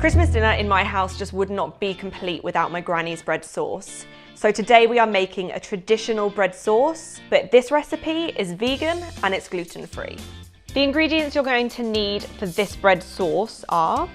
Christmas dinner in my house just would not be complete without my granny's bread sauce. So today we are making a traditional bread sauce, but this recipe is vegan and it's gluten-free. The ingredients you're going to need for this bread sauce are,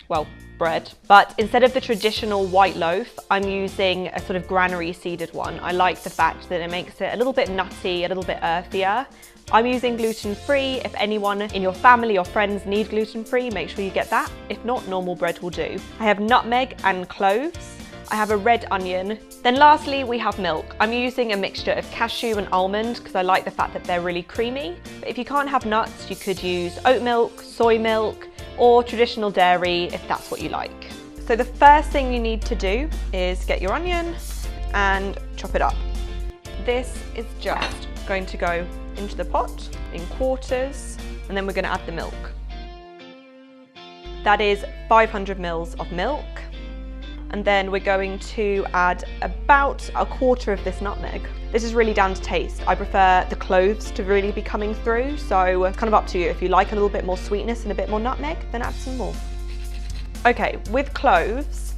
well, bread. But instead of the traditional white loaf, I'm using a sort of granary seeded one. I like the fact that it makes it a little bit nutty, a little bit earthier. I'm using gluten-free. If anyone in your family or friends need gluten-free, make sure you get that. If not, normal bread will do. I have nutmeg and cloves. I have a red onion. Then lastly, we have milk. I'm using a mixture of cashew and almond because I like the fact that they're really creamy. But if you can't have nuts, you could use oat milk, soy milk, or traditional dairy if that's what you like. So the first thing you need to do is get your onion and chop it up. This is just going to go into the pot in quarters, and then we're going to add the milk. That is 500 mils of milk. And then we're going to add about a quarter of this nutmeg. This is really down to taste. I prefer the cloves to really be coming through, so it's kind of up to you. If you like a little bit more sweetness and a bit more nutmeg, then add some more. Okay, with cloves,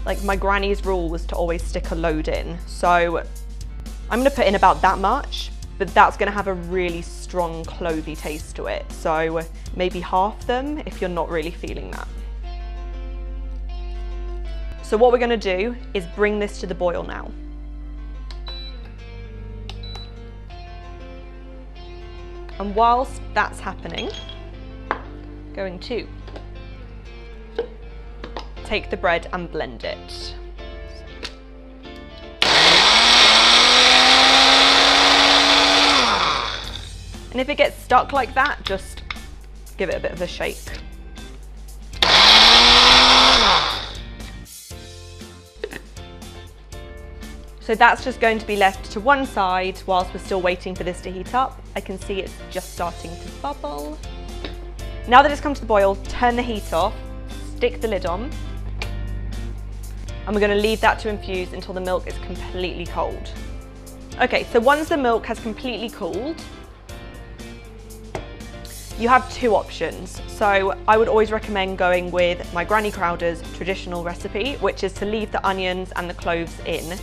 like my granny's rule was to always stick a load in. So I'm gonna put in about that much, but that's gonna have a really strong clovey taste to it. So maybe half them if you're not really feeling that. So what we're gonna do is bring this to the boil now. And whilst that's happening, going to take the bread and blend it. And if it gets stuck like that, just give it a bit of a shake. So that's just going to be left to one side whilst we're still waiting for this to heat up. I can see it's just starting to bubble. Now that it's come to the boil, turn the heat off, stick the lid on, and we're going to leave that to infuse until the milk is completely cold. Okay, so once the milk has completely cooled, you have two options. So I would always recommend going with my Granny Crowder's traditional recipe, which is to leave the onions and the cloves in.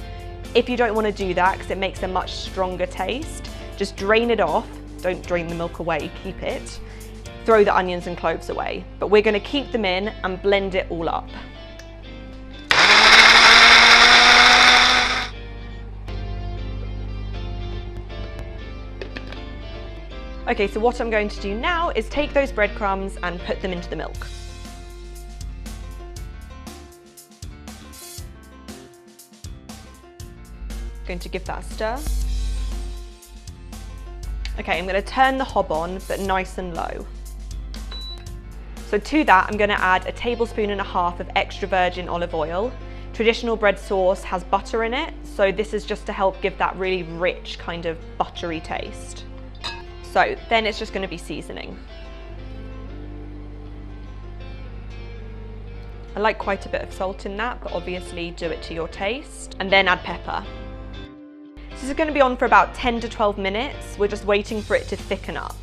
If you don't want to do that, because it makes a much stronger taste, just drain it off. Don't drain the milk away, keep it. Throw the onions and cloves away. But we're going to keep them in and blend it all up. Okay, so what I'm going to do now is take those breadcrumbs and put them into the milk. Going to give that a stir. Okay, I'm going to turn the hob on, but nice and low. So to that, I'm going to add a tablespoon and a half of extra virgin olive oil. Traditional bread sauce has butter in it, so this is just to help give that really rich kind of buttery taste. So then it's just going to be seasoning. I like quite a bit of salt in that, but obviously do it to your taste. And then add pepper. This is going to be on for about 10 to 12 minutes. We're just waiting for it to thicken up.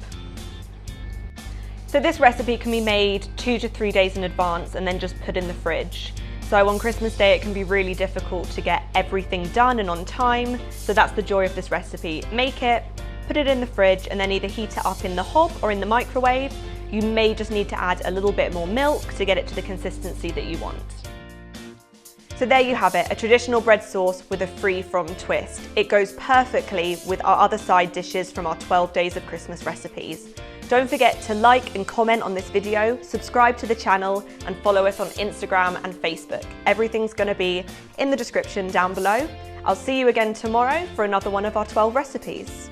So this recipe can be made 2 to 3 days in advance and then just put in the fridge. So on Christmas Day, it can be really difficult to get everything done and on time. So that's the joy of this recipe. Make it, put it in the fridge, and then either heat it up in the hob or in the microwave. You may just need to add a little bit more milk to get it to the consistency that you want. So there you have it, a traditional bread sauce with a free-from twist. It goes perfectly with our other side dishes from our 12 Days of Christmas recipes. Don't forget to like and comment on this video, subscribe to the channel, and follow us on Instagram and Facebook. Everything's going to be in the description down below. I'll see you again tomorrow for another one of our 12 recipes.